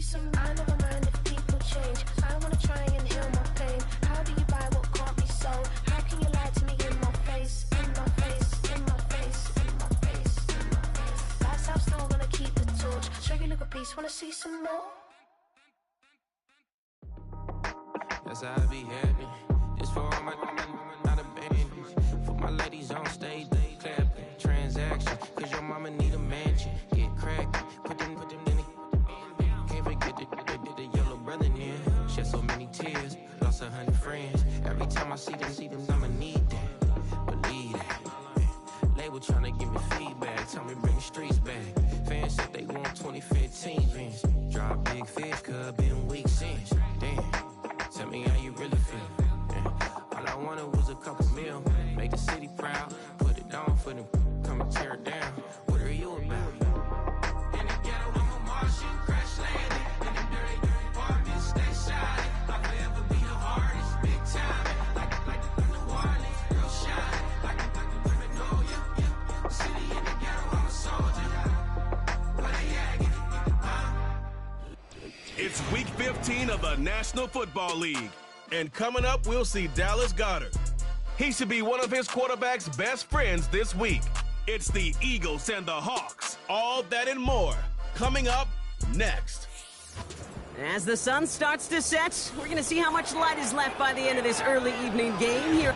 some. I never mind if people change. I wanna try and heal my pain. How do you buy what can't be sold? How can you lie to me in my face? In my face, in my face, in my face, in my face. That's how I'm still gonna keep the torch. Show you look a piece, wanna see some more? That's how I be happy. This for all my not abandoned. For my ladies on stage, they clapping. Transaction, cause your mama need a mansion. Get cracked, put them in the. Can't forget the yellow brother near. Shed so many tears, lost 100 friends. Every time I see them, I'ma need that. Believe that. Label tryna give me feedback, tell me bring the streets back. Fans said they want 2015 Vince. Drop big fish, cuz been weak since. Damn. Tell me how you really feel. Yeah. All I wanted was a couple mil. Make the city proud. Put it down for them. Come and tear it down. What are you about? In the ghetto, I'm a Martian. Crash landing. In the dirty apartments, stay shining. I'll forever be the hardest. Big time. Like the Warnings. Real shine. Like the women know you. Yeah. City in the ghetto, I'm a soldier. Where they at? It's week 15 of the National Football League. And coming up, we'll see Dallas Goedert. He should be one of his quarterback's best friends this week. It's the Eagles and the Hawks. All that and more coming up next. As the sun starts to set, we're going to see how much light is left by the end of this early evening game here.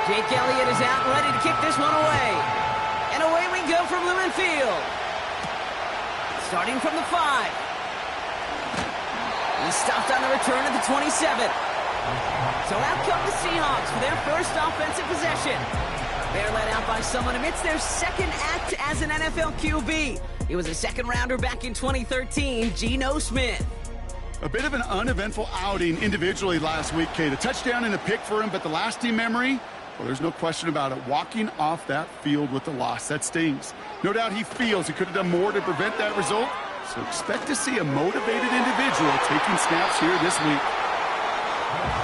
Jake Elliott is out and ready to kick this one away. And away we go from Lumen Field. Starting from the 5. He stopped on the return at the 27. So out come the Seahawks for their first offensive possession. They're led out by someone amidst their second act as an NFL QB. He was a second-rounder back in 2013, Geno Smith. A bit of an uneventful outing individually last week, Kate. A touchdown and a pick for him, but the lasting memory, well, there's no question about it. Walking off that field with the loss, that stings. No doubt he feels he could have done more to prevent that result, so expect to see a motivated individual taking snaps here this week.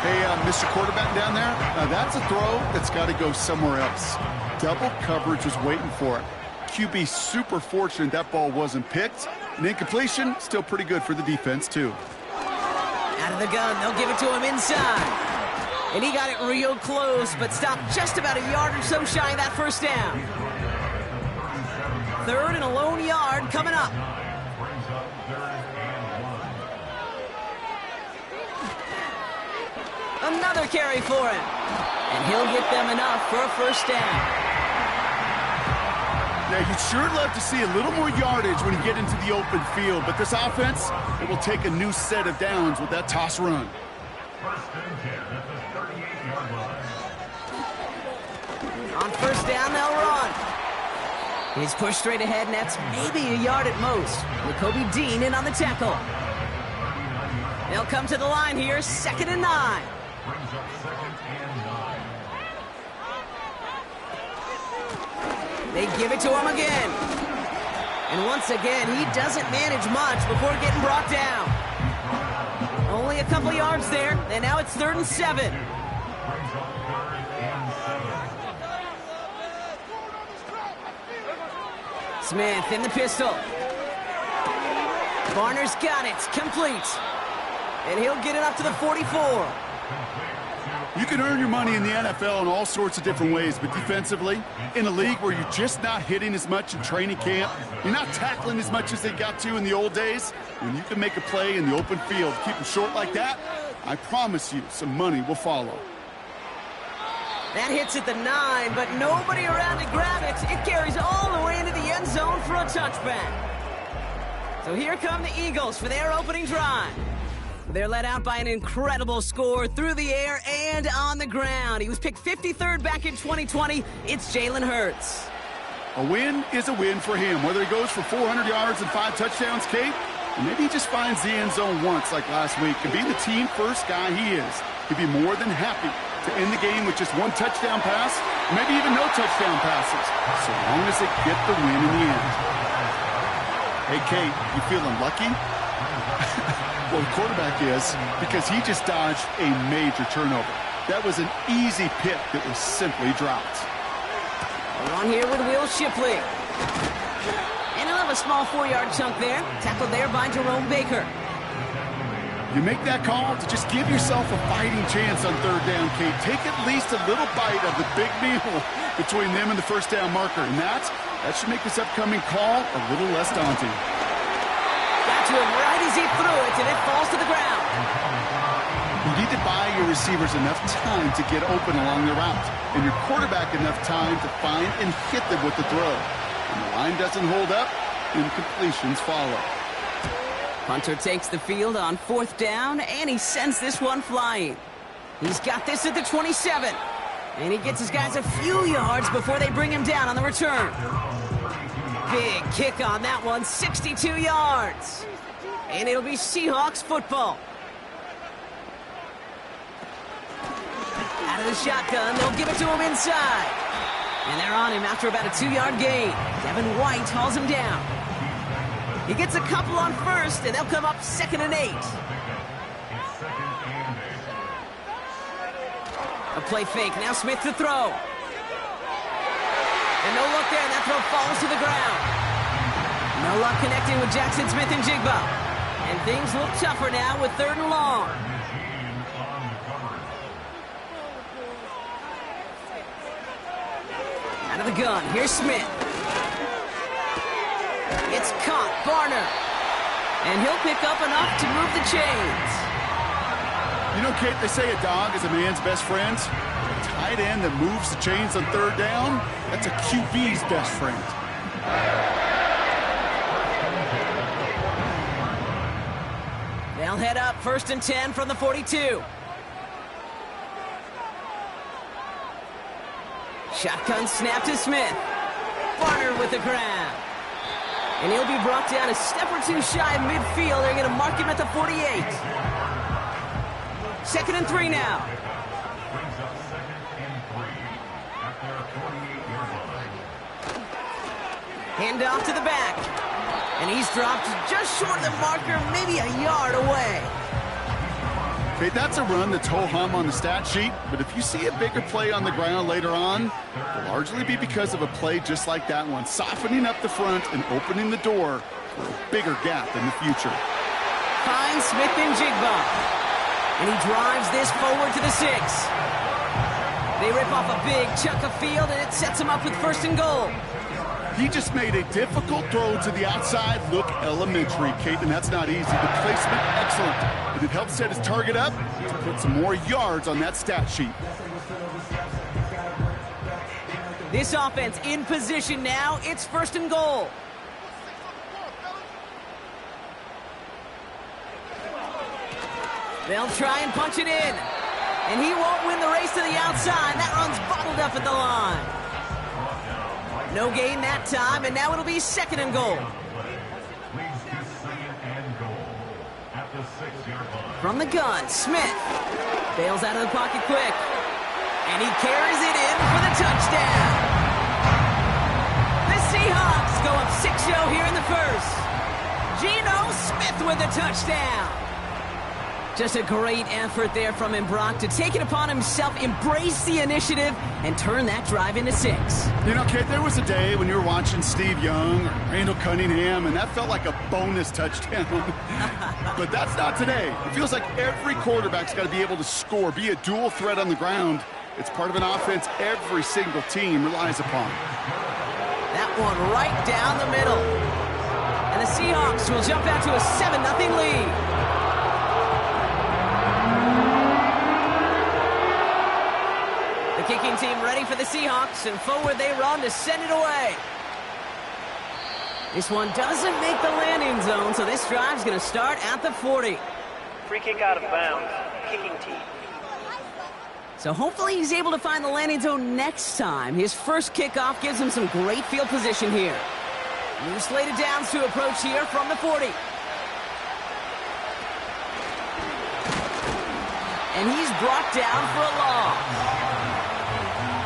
Hey, Mr. Quarterback down there, that's a throw that's got to go somewhere else. Double coverage was waiting for it. QB super fortunate that ball wasn't picked. An incompletion, still pretty good for the defense, too. Out of the gun, they'll give it to him inside. And he got it real close, but stopped just about a yard or so shy of that first down. Third and a lone yard coming up. Another carry for him. And he'll get them enough for a first down. Yeah, you'd sure love to see a little more yardage when you get into the open field, but this offense, it will take a new set of downs with that toss run. On first down, they'll run. He's pushed straight ahead, and that's maybe a yard at most. Nakobe Dean in on the tackle. They'll come to the line here, 2nd and 9. They give it to him again. And once again, he doesn't manage much before getting brought down. Only a couple yards there, and now it's 3rd and 7. Smith in the pistol. Barner's got it, complete. And he'll get it up to the 44. You can earn your money in the NFL in all sorts of different ways, but defensively, in a league where you're just not hitting as much in training camp, you're not tackling as much as they got to in the old days, when you can make a play in the open field, keep them short like that, I promise you some money will follow. That hits at the 9, but nobody around to grab it. It carries all the way into the end zone for a touchback. So here come the Eagles for their opening drive. They're led out by an incredible score through the air and on the ground. He was picked 53rd back in 2020. It's Jalen Hurts. A win is a win for him, whether he goes for 400 yards and 5 touchdowns, Kate, or maybe he just finds the end zone once like last week. And being the team first guy he is, he'd be more than happy to end the game with just 1 touchdown pass, maybe even no touchdown passes, so long as they get the win in the end. Hey, Kate, you feeling lucky? Well, the quarterback is, because he just dodged a major turnover. That was an easy pick that was simply dropped. We're on here with Will Shipley. And he'll have a small 4-yard chunk there. Tackled there by Jerome Baker. You make that call to just give yourself a fighting chance on third down, Kate. Take at least a little bite of the big meal between them and the first down marker. And that should make this upcoming call a little less daunting. Got to him right as he threw it, and it falls to the ground. You need to buy your receivers enough time to get open along the route, and your quarterback enough time to find and hit them with the throw. When the line doesn't hold up, incompletions follow. Hunter takes the field on 4th down, and he sends this one flying. He's got this at the 27, and he gets his guys a few yards before they bring him down on the return. Big kick on that one, 62 yards. And it'll be Seahawks football. Out of the shotgun, they'll give it to him inside. And they're on him after about a 2-yard gain. Devin White hauls him down. He gets a couple on first, and they'll come up 2nd and 8. A play fake, now Smith to throw. And no luck there, and that throw falls to the ground. No luck connecting with Jackson Smith and Jigba. And things look tougher now with 3rd and long. Out of the gun, here's Smith. It's caught, Barner. And he'll pick up enough to move the chains. You know, Kate, they say a dog is a man's best friend. A tight end that moves the chains on 3rd down, that's a QB's best friend. They'll head up 1st and 10 from the 42. Shotgun snap to Smith. Barner with the grab. And he'll be brought down a step or two shy of midfield. They're going to mark him at the 48. 2nd and 3 now. Hand off to the back. And he's dropped just short of the marker, maybe a yard away. Okay, that's a run that's ho-hum on the stat sheet, but if you see a bigger play on the ground later on, it'll largely be because of a play just like that one, softening up the front and opening the door for a bigger gap in the future. Finds Smith and Jigba. And he drives this forward to the 6. They rip off a big chunk of field, and it sets him up with 1st and goal. He just made a difficult throw to the outside look elementary, Kate, and that's not easy. The placement, excellent. And it helps set his target up to put some more yards on that stat sheet. This offense in position now. It's 1st and goal. They'll try and punch it in. And he won't win the race to the outside. That run's bottled up at the line. No gain that time, and now it'll be 2nd and goal. From the gun, Smith bails out of the pocket quick. And he carries it in for the touchdown. The Seahawks go up 6-0 here in the 1st. Geno Smith with the touchdown. Just a great effort there from him, Brock, to take it upon himself, embrace the initiative, and turn that drive into 6. You know, Kate, there was a day when you were watching Steve Young or Randall Cunningham, and that felt like a bonus touchdown. But that's not today. It feels like every quarterback's got to be able to score, be a dual threat on the ground. It's part of an offense every single team relies upon. That one right down the middle. And the Seahawks will jump out to a 7-0 lead. Kicking team ready for the Seahawks, and forward they run to send it away. This one doesn't make the landing zone, so this drive's going to start at the 40. Free kick out of bounds, kicking team. So hopefully he's able to find the landing zone next time. His first kickoff gives him some great field position here. New slated downs to approach here from the 40. And he's brought down for a loss.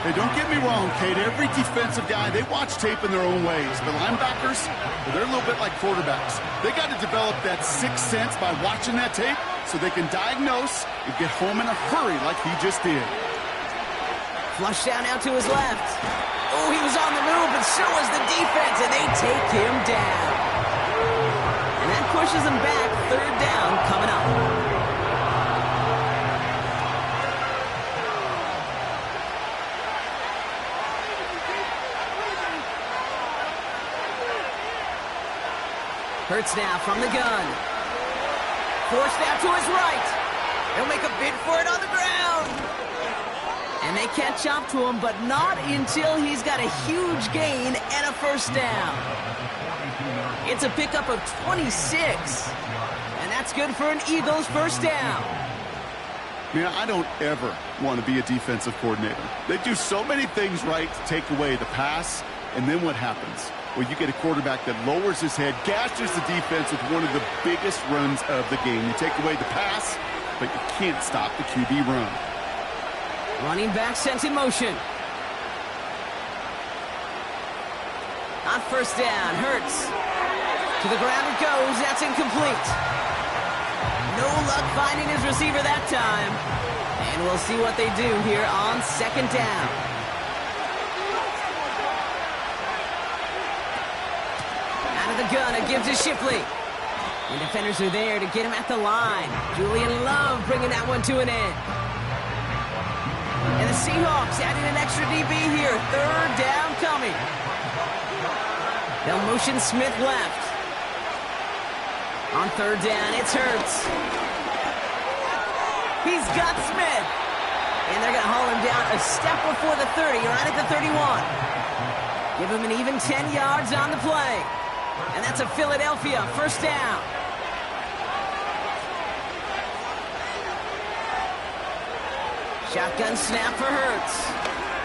Hey, don't get me wrong, Kate. Every defensive guy, they watch tape in their own ways. But linebackers, well, they're a little bit like quarterbacks. They got to develop that sixth sense by watching that tape so they can diagnose and get home in a hurry like he just did. Flush down out to his left. Oh, he was on the move, but so was the defense, and they take him down. And that pushes him back. Third down coming up. Hurts now from the gun. Forced out to his right. He'll make a bid for it on the ground. And they catch up to him, but not until he's got a huge gain and a first down. It's a pickup of 26. And that's good for an Eagles first down. Man, I don't ever want to be a defensive coordinator. They do so many things right to take away the pass, and then what happens? Well, you get a quarterback that lowers his head, gashes the defense with one of the biggest runs of the game. You take away the pass, but you can't stop the QB run. Running back sent in motion. On first down, Hurts. To the ground it goes. That's incomplete. No luck finding his receiver that time. And we'll see what they do here on second down. Out of the gun, it gives to Shipley. And defenders are there to get him at the line. Julian Love bringing that one to an end. And the Seahawks adding an extra DB here. Third down coming. They'll motion Smith left. On third down, it's Hurts. He's got Smith. And they're going to haul him down a step before the 30, right at the 31. Give him an even 10 yards on the play. And that's a Philadelphia first down. Shotgun snap for Hurts.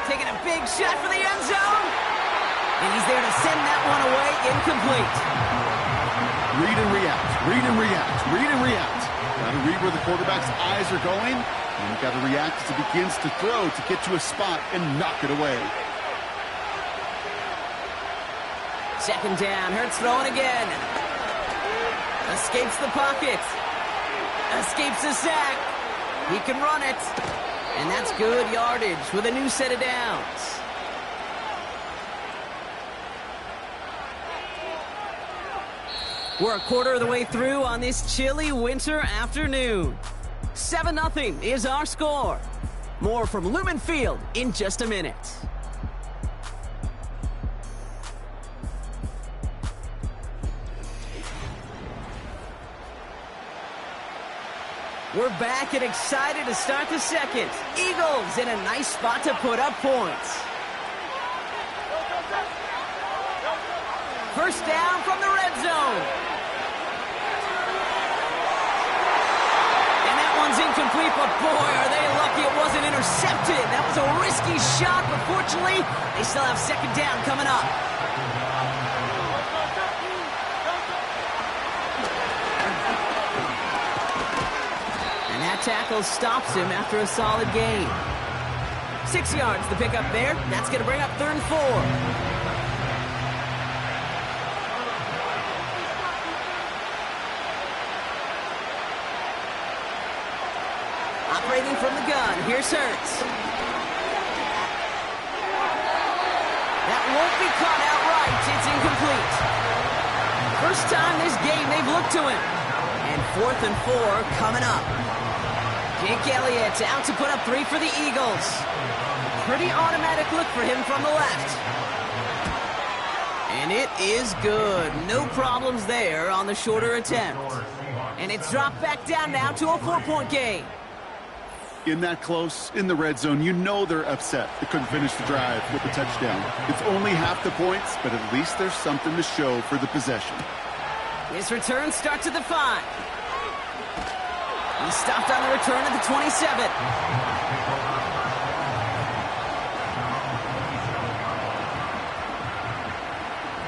Taking a big shot for the end zone. And he's there to send that one away, incomplete. Read and react, read and react, read and react. Got to read where the quarterback's eyes are going, and you got to react as he begins to throw to get to a spot and knock it away. Second down, Hurts throwing again. Escapes the pocket. Escapes the sack. He can run it. And that's good yardage with a new set of downs. We're a quarter of the way through on this chilly winter afternoon. 7-0 is our score. More from Lumen Field in just a minute. We're back and excited to start the second. Eagles in a nice spot to put up points. First down from the red zone. And that one's incomplete, but boy, are they lucky it wasn't intercepted. That was a risky shot, but fortunately, they still have second down coming up. Tackle stops him after a solid gain. 6 yards the pickup there. That's going to bring up 3rd and 4. Operating from the gun. Here's Hurts. That won't be caught outright. It's incomplete. First time this game they've looked to him. And 4th and 4 coming up. Jake Elliott out to put up 3 for the Eagles. Pretty automatic look for him from the left. And it is good. No problems there on the shorter attempt. And it's dropped back down now to a 4-point game. In that close, in the red zone, you know they're upset. They couldn't finish the drive with the touchdown. It's only half the points, but at least there's something to show for the possession. His return starts at the 5. He stopped on the return at the 27.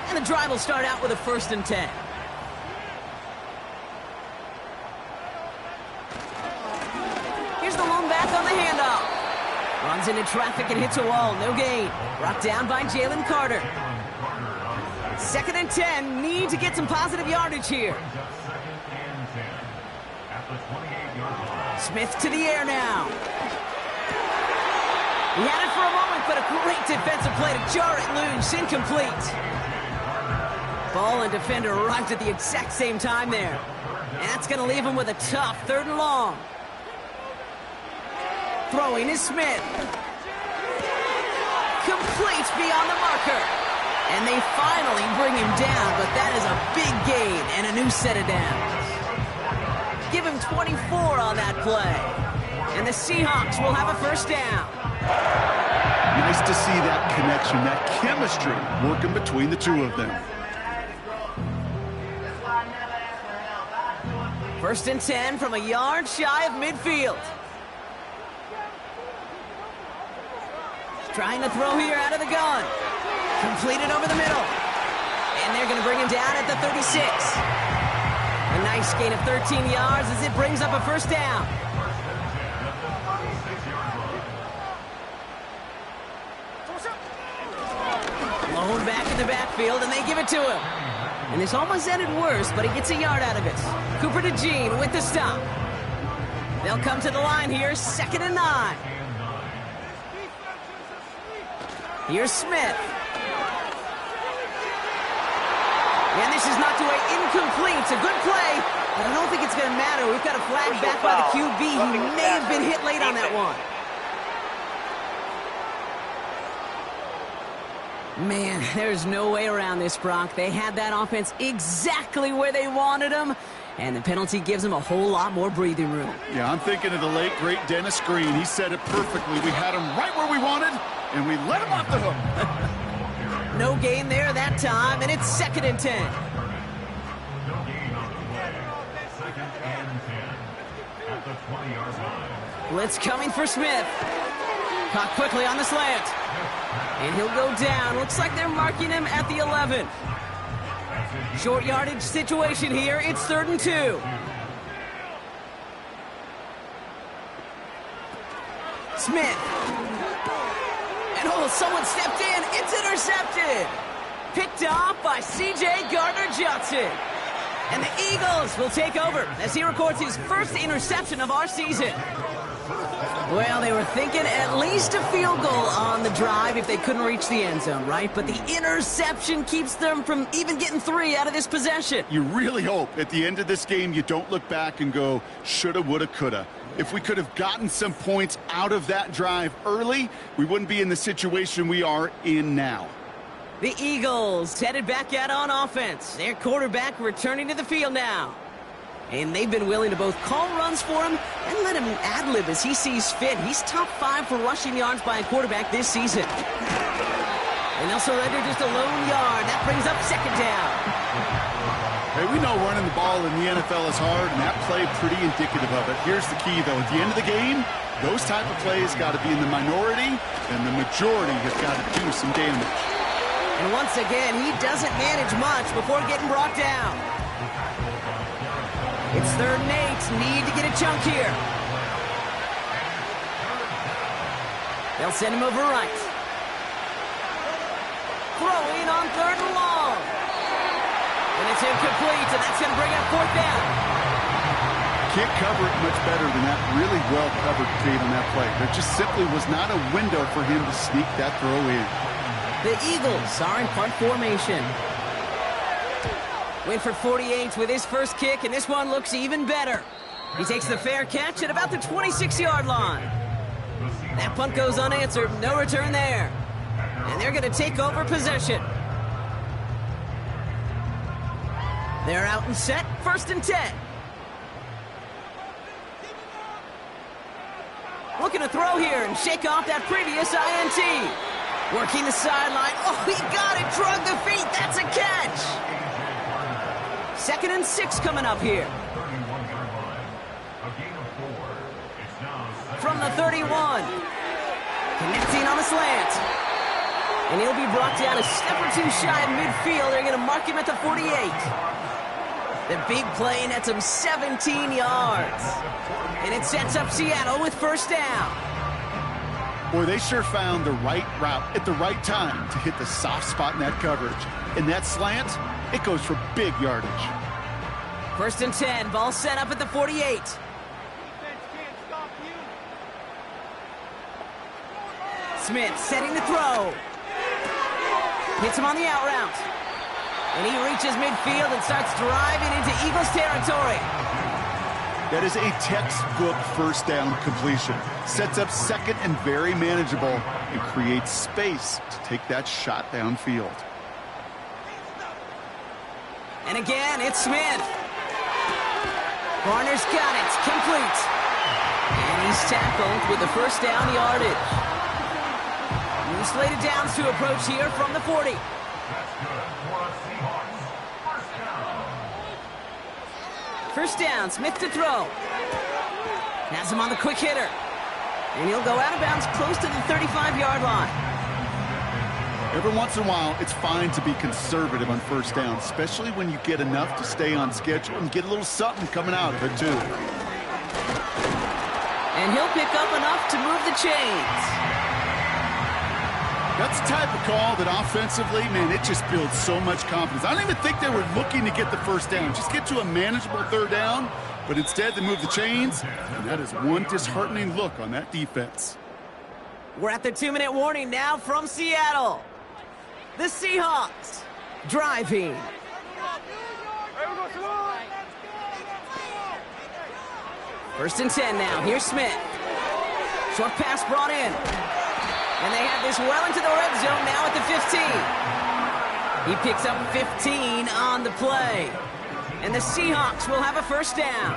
And the drive will start out with a 1st and 10. Here's the lone back on the handoff. Runs into traffic and hits a wall. No gain. Brought down by Jalen Carter. 2nd and 10. Need to get some positive yardage here. Smith to the air now. He had it for a moment, but a great defensive play to jar it loose. Incomplete. Ball and defender arrived at the exact same time there. And that's going to leave him with a tough 3rd and long. Throwing is Smith. Complete beyond the marker. And they finally bring him down, but that is a big gain and a new set of downs. Give him 24 on that play. And the Seahawks will have a 1st down. Nice to see that connection, that chemistry working between the two of them. 1st and 10 from a yard shy of midfield. Trying to throw here out of the gun. Completed over the middle. And they're going to bring him down at the 36. A nice gain of 13 yards as it brings up a 1st down. Blown back in the backfield, and they give it to him. And this almost ended worse, but he gets a yard out of it. Cooper DeJean with the stop. They'll come to the line here, 2nd and 9. Here's Smith. And this is knocked away incomplete. It's a good play, but I don't think it's going to matter. We've got a flag back by the QB. He may have been hit late on that one. Man, there's no way around this, Brock. They had that offense exactly where they wanted them, and the penalty gives them a whole lot more breathing room. Yeah, I'm thinking of the late, great Dennis Green. He said it perfectly. We had him right where we wanted, and we let him off the hook. No gain there that time, and it's 2nd and 10. Blitz coming for Smith. Caught quickly on the slant. And he'll go down. Looks like they're marking him at the 11. Short yardage situation here. It's 3rd and 2. Smith. And oh, someone stepped in. It's intercepted. Picked off by C.J. Gardner-Johnson. And the Eagles will take over as he records his 1st interception of our season. Well, they were thinking at least a field goal on the drive if they couldn't reach the end zone, right? But the interception keeps them from even getting 3 out of this possession. You really hope at the end of this game you don't look back and go, shoulda, woulda, coulda. If we could have gotten some points out of that drive early, we wouldn't be in the situation we are in now. The Eagles headed back out on offense. Their quarterback returning to the field now. And they've been willing to both call runs for him and let him ad-lib as he sees fit. He's top 5 for rushing yards by a quarterback this season. And they'll surrender just a lone yard. That brings up 2nd down. Hey, we know running the ball in the NFL is hard, and that play pretty indicative of it. Here's the key, though. At the end of the game, those type of plays got to be in the minority, and the majority has got to do some damage. And once again, he doesn't manage much before getting brought down. It's 3rd and 8. Need to get a chunk here. They'll send him over right. Throwing on 3rd and long. And it's incomplete, and that's going to bring up 4th down. Can't cover it much better than that. Really well covered, Dave, on that play. There just simply was not a window for him to sneak that throw in. The Eagles are in punt formation. Winford 48 with his 1st kick, and this one looks even better. He takes the fair catch at about the 26-yard line. That punt goes unanswered. No return there. And they're going to take over possession. They're out and set. 1st and 10. Looking to throw here and shake off that previous INT. Working the sideline. Oh, he got it. Drug the feet. That's a catch. 2nd and 6 coming up here. From the 31. Connecting on a slant. And he'll be brought down a step or 2 shy of midfield. They're going to mark him at the 48. The big play nets him 17 yards. And it sets up Seattle with 1st down. Boy, they sure found the right route at the right time to hit the soft spot in that coverage. And that slant, it goes for big yardage. 1st and 10, ball set up at the 48. Smith setting the throw. Hits him on the out route. And he reaches midfield and starts driving into Eagles territory. That is a textbook first down completion. Sets up second and very manageable and creates space to take that shot downfield. And again, it's Smith. Garner's got it, complete. And he's tackled with the first down yardage. New slated downs to approach here from the 40. First down, Smith to throw. Has him on the quick hitter. And he'll go out of bounds close to the 35-yard line. Every once in a while, it's fine to be conservative on first down, especially when you get enough to stay on schedule and get a little something coming out of it, too. And he'll pick up enough to move the chains. That's the type of call that offensively, man, it just builds so much confidence. I don't even think they were looking to get the first down. Just get to a manageable third down, but instead they move the chains, and that is one disheartening look on that defense. We're at the 2-minute warning now from Seattle. The Seahawks driving. First and 10 now. Here's Smith. Short pass brought in. And they have this well into the red zone now at the 15. He picks up 15 on the play. And the Seahawks will have a first down.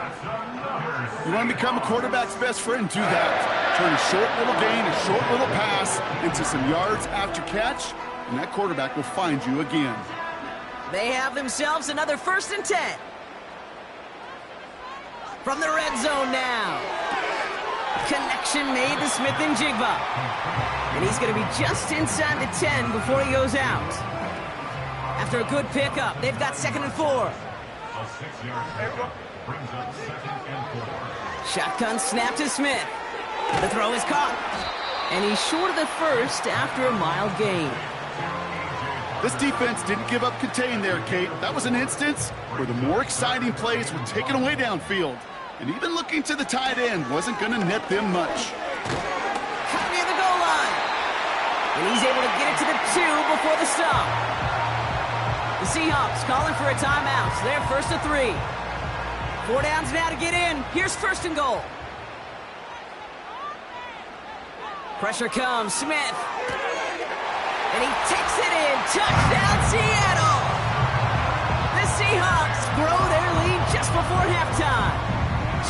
You want to become a quarterback's best friend? Do that. Turn a short little gain, a short little pass into some yards after catch, and that quarterback will find you again. They have themselves another 1st and 10. From the red zone now. Connection made to Smith and Jigba. And he's going to be just inside the 10 before he goes out. After a good pickup, they've got 2nd and 4. Shotgun snap to Smith. The throw is caught. And he's short of the first after a mild gain. This defense didn't give up contain there, Kate. That was an instance where the more exciting plays were taken away downfield. And even looking to the tight end wasn't going to net them much. Caught near the goal line. And he's able to get it to the 2 before the stop. The Seahawks calling for a timeout. They're 1st and 3. 4 downs now to get in. Here's 1st and goal. Pressure comes. Smith. And he takes it in. Touchdown, Seattle! The Seahawks grow their lead just before halftime.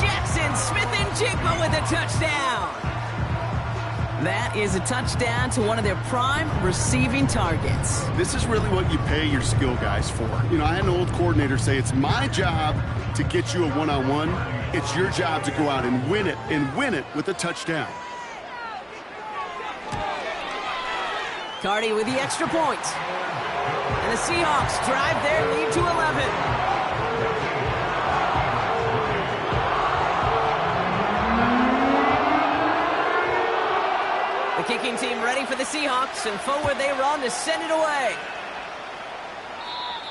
Jackson, Smith, and Jigba with a touchdown. That is a touchdown to one of their prime receiving targets. This is really what you pay your skill guys for. You know, I had an old coordinator say, it's my job to get you a one-on-one. It's your job to go out and win it with a touchdown. Cardi with the extra point. And the Seahawks drive their lead to 11. The kicking team ready for the Seahawks, and forward they run to send it away.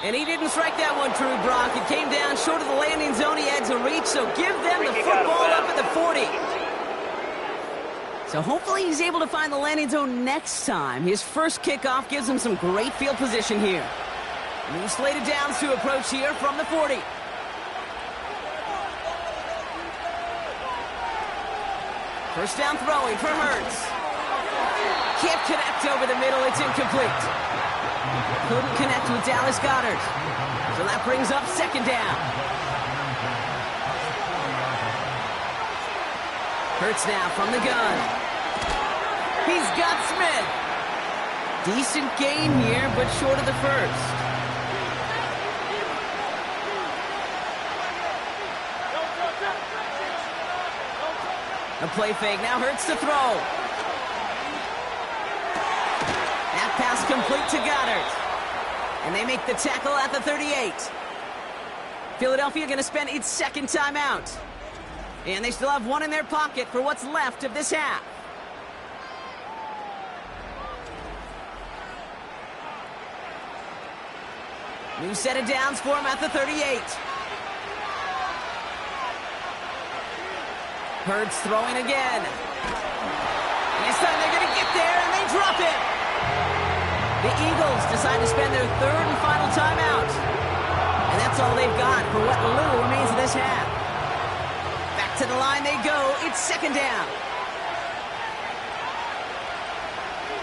And he didn't strike that one true, Brock. It came down short of the landing zone. He had to reach, so give them the football up at the 40. So hopefully he's able to find the landing zone next time. His first kickoff gives him some great field position here. New slated downs to approach here from the 40. First down throwing for Hurts. Can't connect over the middle. It's incomplete. Couldn't connect with Dallas Goedert. So that brings up 2nd down. Hurts now from the gun. He's got Smith. Decent gain here, but short of the first. A play fake. Now Hurts to throw. That pass complete to Goddard. And they make the tackle at the 38. Philadelphia going to spend its 2nd timeout. And they still have one in their pocket for what's left of this half. New set of downs for him at the 38. Hurts throwing again. This time they're going to get there, and they drop it. The Eagles decide to spend their third and final timeout. And that's all they've got for what little remains of this half. Back to the line they go. It's second down.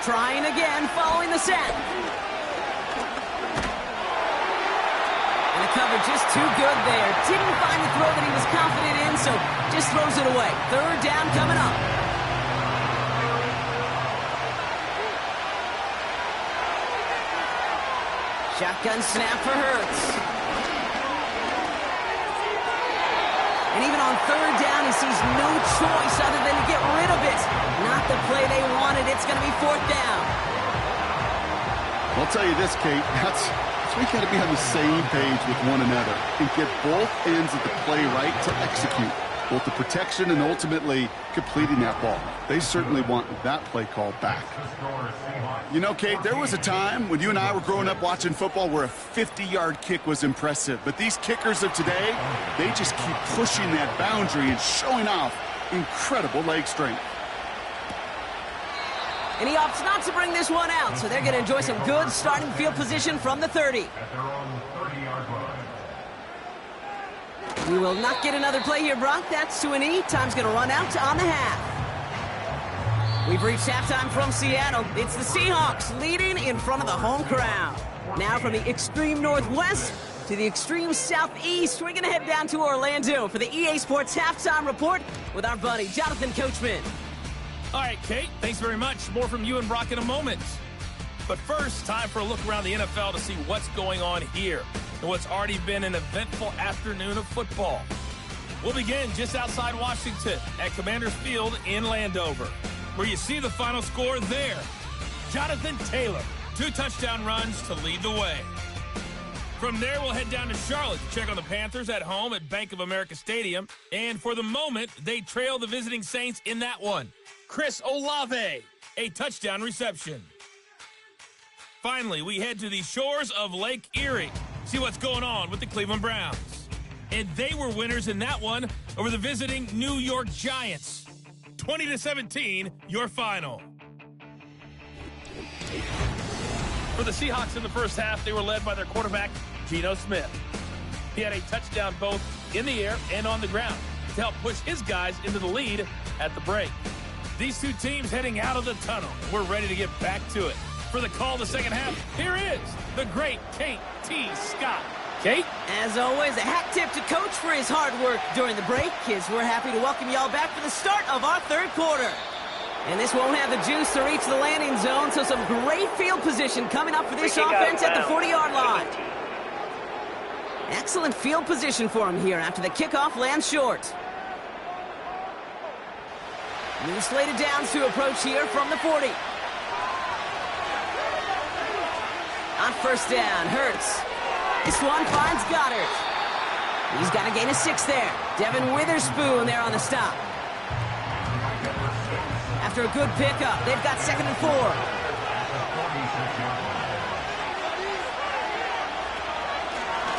Trying again, following the set. And the cover just too good there. Didn't find the throw that he was confident in, so just throws it away. Third down coming up. Shotgun snap for Hurts. And even on third down, he sees no choice other than to get rid of it. Not the play they wanted. It's going to be fourth down. I'll tell you this, Kate. That's we got to be on the same page with one another and get both ends of the play right to execute both the protection and ultimately completing that ball. They certainly want that play call back. You know, Kate, there was a time when you and I were growing up watching football where a 50-yard kick was impressive. But these kickers of today, they just keep pushing that boundary and showing off incredible leg strength. And he opts not to bring this one out, so they're going to enjoy some good starting field position from the 30. We will not get another play here, Brock. That's to an E. Time's going to run out on the half. We've reached halftime from Seattle. It's the Seahawks leading in front of the home crowd. Now from the extreme northwest to the extreme southeast, we're going to head down to Orlando for the EA Sports Halftime Report with our buddy, Jonathan Coachman. All right, Kate, thanks very much. More from you and Brock in a moment. But first, time for a look around the NFL to see what's going on here and what's already been an eventful afternoon of football. We'll begin just outside Washington at Commanders Field in Landover, where you see the final score there. Jonathan Taylor, 2 touchdown runs to lead the way. From there, we'll head down to Charlotte to check on the Panthers at home at Bank of America Stadium. And for the moment, they trail the visiting Saints in that one. Chris Olave, a touchdown reception. Finally, we head to the shores of Lake Erie. See what's going on with the Cleveland Browns. And they were winners in that one over the visiting New York Giants. 20-17, your final. For the Seahawks in the first half, they were led by their quarterback, Geno Smith. He had a touchdown both in the air and on the ground to help push his guys into the lead at the break. These two teams heading out of the tunnel. We're ready to get back to it. For the call of the second half, here is the great Kate T. Scott. Kate? As always, a hat tip to Coach for his hard work during the break, as we're happy to welcome y'all back for the start of our third quarter. And this won't have the juice to reach the landing zone, so some great field position coming up for this offense at the 40-yard line. Excellent field position for him here after the kickoff lands short. New slated downs to approach here from the 40. On first down, Hurts. This one finds Goddard. He's got a gain of 6 there. Devin Witherspoon there on the stop. After a good pickup, they've got 2nd and 4.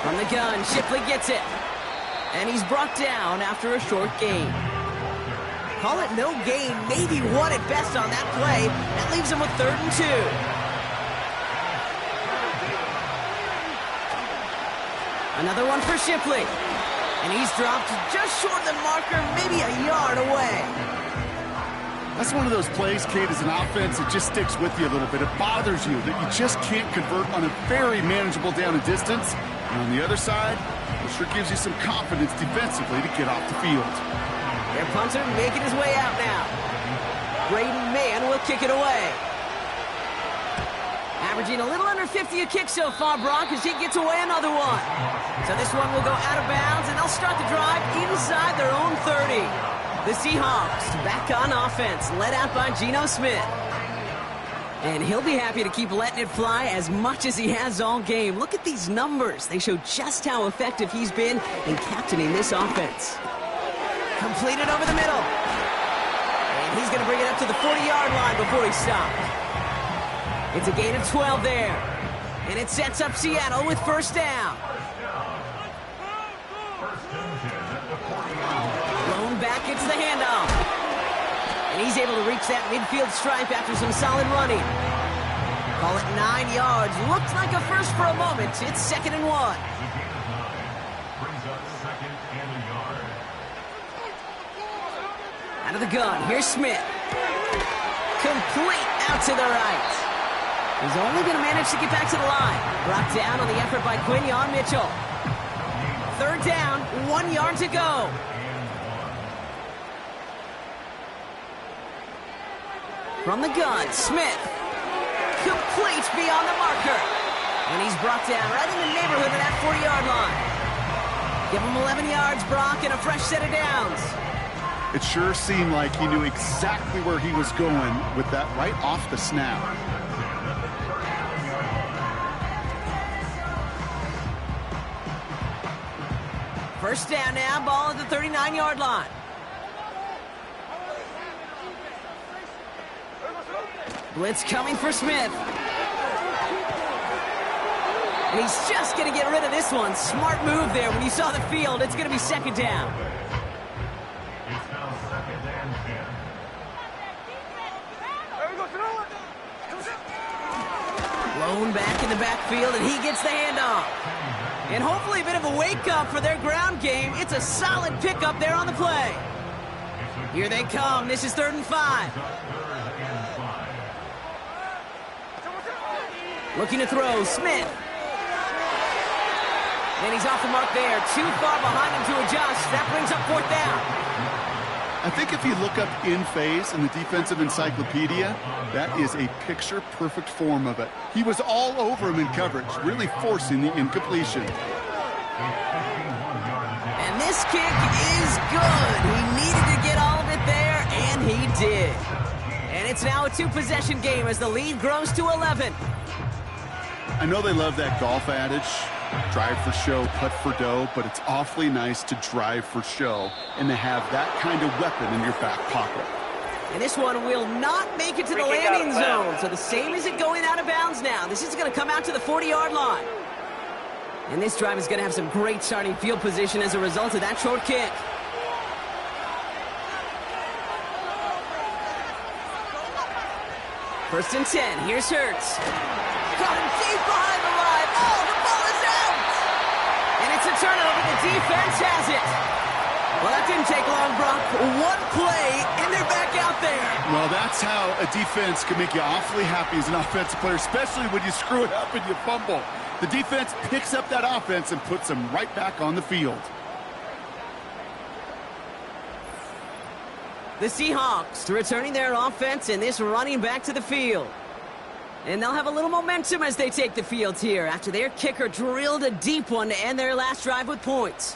From the gun, Shipley gets it. And he's brought down after a short gain. Call it no gain, maybe 1 at best on that play. That leaves him with 3rd and 2. Another one for Shipley. And he's dropped just short of the marker, maybe a yard away. That's one of those plays, Kate, as an offense, it just sticks with you a little bit. It bothers you that you just can't convert on a very manageable down and distance. And on the other side, it sure gives you some confidence defensively to get off the field. Their punter making his way out now. Braden Mann will kick it away. Averaging a little under 50 a kick so far, Brock, as he gets away another one. So this one will go out of bounds, and they'll start the drive inside their own 30. The Seahawks back on offense, led out by Geno Smith. And he'll be happy to keep letting it fly as much as he has all game. Look at these numbers. They show just how effective he's been in captaining this offense. Completed over the middle. And he's going to bring it up to the 40-yard line before he stops. It's a gain of 12 there. And it sets up Seattle with first down. Lone back gets the handoff. And he's able to reach that midfield stripe after some solid running. Call it 9 yards. Looked like a first for a moment. It's 2nd and 1. Out of the gun, here's Smith. Complete out to the right. He's only going to manage to get back to the line. Brought down on the effort by Quinyon Mitchell. 3rd down, 1 yard to go. From the gun, Smith. Complete beyond the marker. And he's brought down right in the neighborhood of that 40-yard line. Give him 11 yards, Brock, and a fresh set of downs. It sure seemed like he knew exactly where he was going with that right off the snap. First down now, ball at the 39-yard line. Blitz coming for Smith. And he's just going to get rid of this one. Smart move there. When you saw the field, it's going to be 2nd down. Lone back in the backfield, and he gets the handoff. And hopefully a bit of a wake-up for their ground game. It's a solid pickup there on the play. Here they come. This is 3rd and 5. Looking to throw, Smith. And he's off the mark there. Too far behind him to adjust. That brings up 4th down. I think if you look up in phase in the defensive encyclopedia, that is a picture-perfect form of it. He was all over him in coverage, really forcing the incompletion. And this kick is good. He needed to get all of it there, and he did. And it's now a 2-possession game as the lead grows to 11. I know they love that golf adage, drive for show, putt for dough, but it's awfully nice to drive for show and to have that kind of weapon in your back pocket. And this one will not make it to the landing zone. So the same as it going out of bounds now. This is going to come out to the 40-yard line. And this drive is going to have some great starting field position as a result of that short kick. First and 10. Here's Hurts. Got him deep behind the line. Oh, the ball is out! And it's a turnover. The defense has it. Well, that didn't take long, Brock. One play, and they're back out there. Well, that's how a defense can make you awfully happy as an offensive player, especially when you screw it up and you fumble. The defense picks up that offense and puts them right back on the field. The Seahawks returning their offense and this running back to the field. And they'll have a little momentum as they take the field here after their kicker drilled a deep one to end their last drive with points.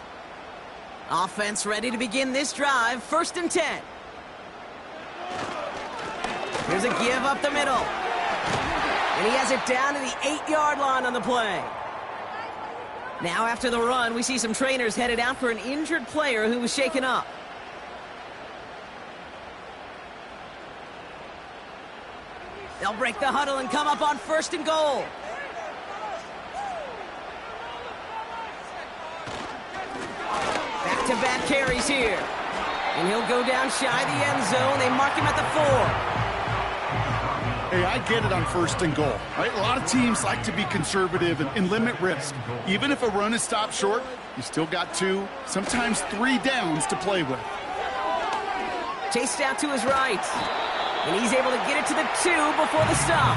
Offense ready to begin this drive. 1st and 10. Here's a give up the middle. And he has it down to the 8-yard line on the play. Now after the run, we see some trainers headed out for an injured player who was shaken up. They'll break the huddle and come up on 1st and goal. Back-to-back carries here. And he'll go down shy of the end zone. They mark him at the 4. Hey, I get it on 1st and goal, right? A lot of teams like to be conservative and limit risk. Even if a run is stopped short, you still got 2, sometimes 3 downs to play with. Chased out to his right. And he's able to get it to the 2 before the stop.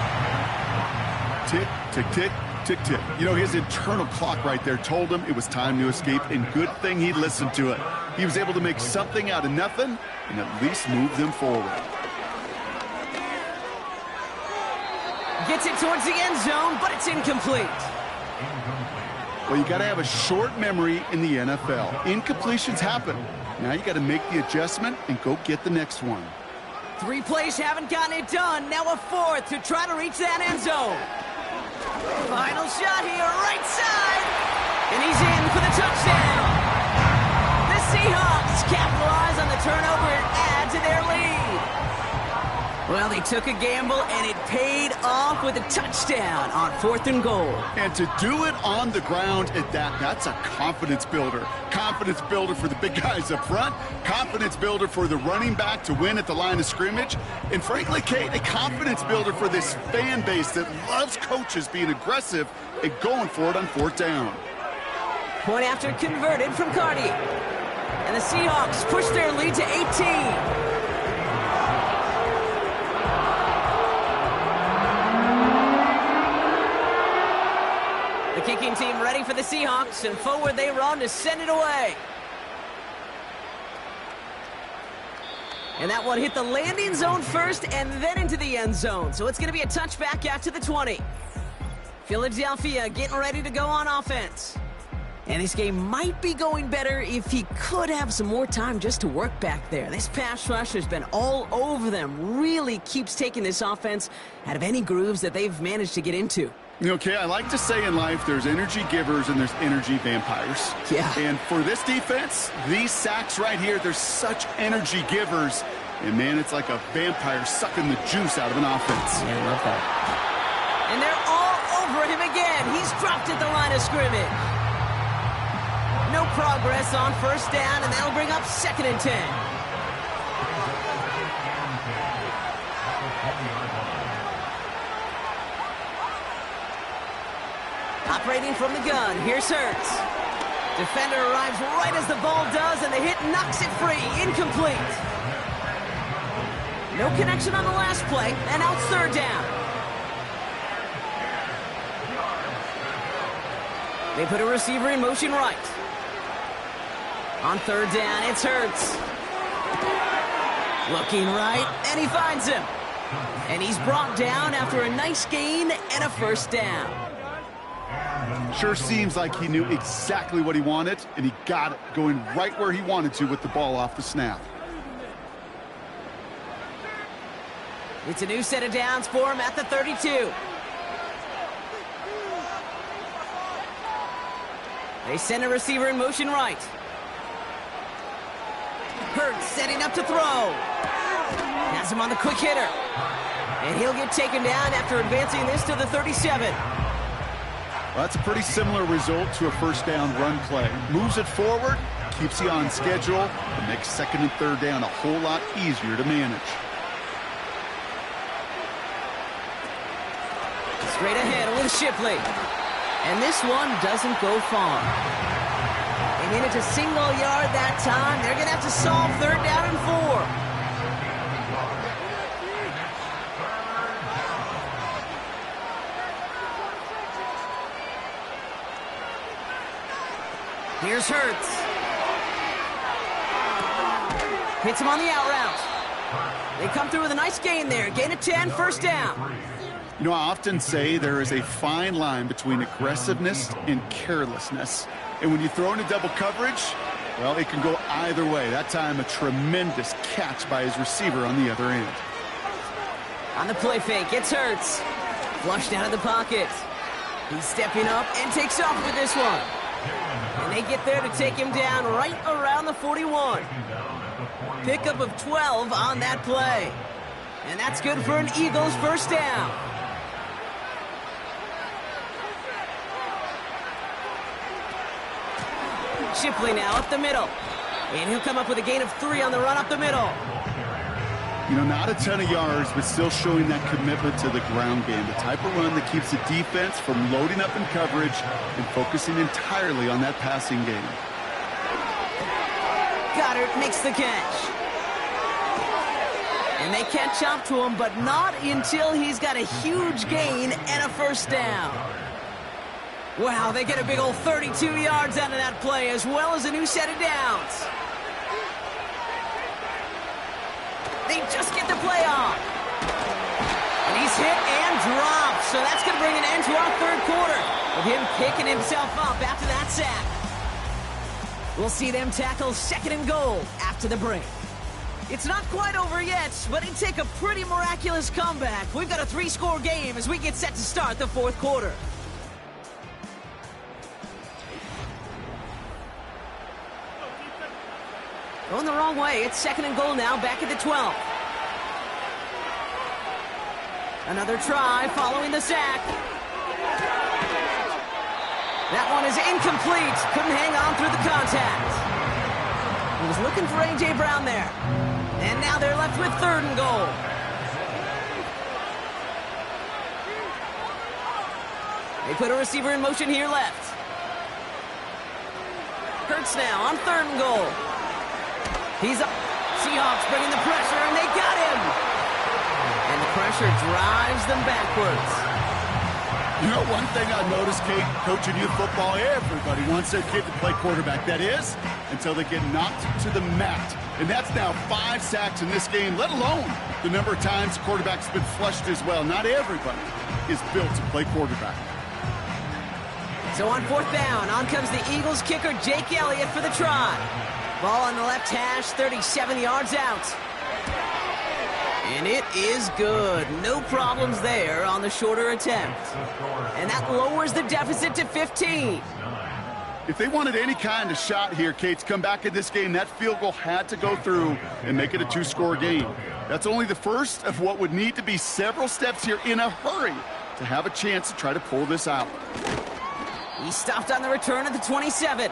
Tick, tick, tick, tick, tick. You know, his internal clock right there told him it was time to escape, and good thing he listened to it. He was able to make something out of nothing and at least move them forward. Gets it towards the end zone, but it's incomplete. Well, you got to have a short memory in the NFL. Incompletions happen. Now you got to make the adjustment and go get the next one. 3 plays haven't gotten it done. Now a 4th to try to reach that end zone. Final shot here, right side. And he's in for the touchdown. The Seahawks capitalize on the turnover and add to their lead. Well, Well, they took a gamble, and it paid off with a touchdown on 4th and goal. And to do it on the ground at that's a confidence builder. Confidence builder for the big guys up front. Confidence builder for the running back to win at the line of scrimmage. And frankly, Kate, a confidence builder for this fan base that loves coaches being aggressive and going for it on 4th down. Point after converted from Cardi. And the Seahawks push their lead to 18. Kicking team ready for the Seahawks, and forward they run to send it away. And that one hit the landing zone first and then into the end zone. So it's going to be a touchback out to the 20. Philadelphia getting ready to go on offense. And this game might be going better if he could have some more time just to work back there. This pass rush has been all over them. Really keeps taking this offense out of any grooves that they've managed to get into. Okay, I like to say in life there's energy givers and there's energy vampires. Yeah. And for this defense, these sacks right here, they're such energy givers. And, man, it's like a vampire sucking the juice out of an offense. Yeah, I love that. And they're all over him again. He's dropped at the line of scrimmage. No progress on 1st down, and that'll bring up 2nd and 10. Operating from the gun, here's Hurts. Defender arrives right as the ball does, and the hit knocks it free. Incomplete. No connection on the last play, and now it's 3rd down. They put a receiver in motion right. On 3rd down, it's Hurts. Looking right, and he finds him. And he's brought down after a nice gain and a 1st down. Sure seems like he knew exactly what he wanted, and he got it going right where he wanted to with the ball off the snap. It's a new set of downs for him at the 32. They send a receiver in motion right. Hurts setting up to throw. Has him on the quick hitter. And he'll get taken down after advancing this to the 37. Well, that's a pretty similar result to a 1st down run play. Moves it forward, keeps you on schedule, and makes 2nd and 3rd down a whole lot easier to manage. Straight ahead with Shipley. And this one doesn't go far. They made it to single yard that time. They're going to have to solve 3rd down and 4. Here's Hurts. Hits him on the out route. They come through with a nice gain there. Gain of 10, 1st down. You know, I often say there is a fine line between aggressiveness and carelessness. And when you throw into double coverage, well, it can go either way. That time, a tremendous catch by his receiver on the other end. On the play fake, it's Hurts. Flushed out of the pocket. He's stepping up and takes off with this one. And they get there to take him down right around the 41. Pickup of 12 on that play. And that's good for an Eagles 1st down. Shipley now up the middle. And he'll come up with a gain of 3 on the run up the middle. You know, not a ton of yards, but still showing that commitment to the ground game. The type of run that keeps the defense from loading up in coverage and focusing entirely on that passing game. Goddard makes the catch. And they catch up to him, but not until he's got a huge gain and a 1st down. Wow, they get a big old 32 yards out of that play, as well as a new set of downs. They just get the play off. And he's hit and dropped, so that's going to bring an end to our 3rd quarter, with him picking himself up after that sack. We'll see them tackle 2nd and goal after the break. It's not quite over yet, but it'd take a pretty miraculous comeback. We've got a 3-score game as we get set to start the 4th quarter. Going the wrong way. It's 2nd and goal now, back at the 12. Another try following the sack. That one is incomplete. Couldn't hang on through the contact. He was looking for A.J. Brown there. And now they're left with 3rd and goal. They put a receiver in motion here left. Hurts now on 3rd and goal. He's up. Seahawks bringing the pressure, and they got him. And the pressure drives them backwards. You know, one thing I noticed, Kate, coaching youth football, everybody wants their kid to play quarterback. That is, until they get knocked to the mat. And that's now 5 sacks in this game, let alone the number of times the quarterback's been flushed as well. Not everybody is built to play quarterback. So on 4th down, on comes the Eagles kicker, Jake Elliott, for the try. Ball on the left hash, 37 yards out. And it is good. No problems there on the shorter attempt. And that lowers the deficit to 15. If they wanted any kind of shot here, Kate, to come back in this game, that field goal had to go through and make it a 2-score game. That's only the first of what would need to be several steps here in a hurry to have a chance to try to pull this out. He stopped on the return at the 27.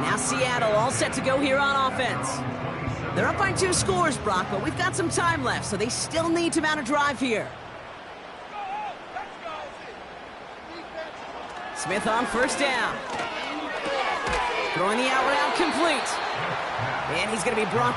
Now Seattle all set to go here on offense. They're up by 2 scores, Brock, but we've got some time left, so they still need to mount a drive here. Smith on 1st down. Throwing the out route complete. And he's going to be brought down.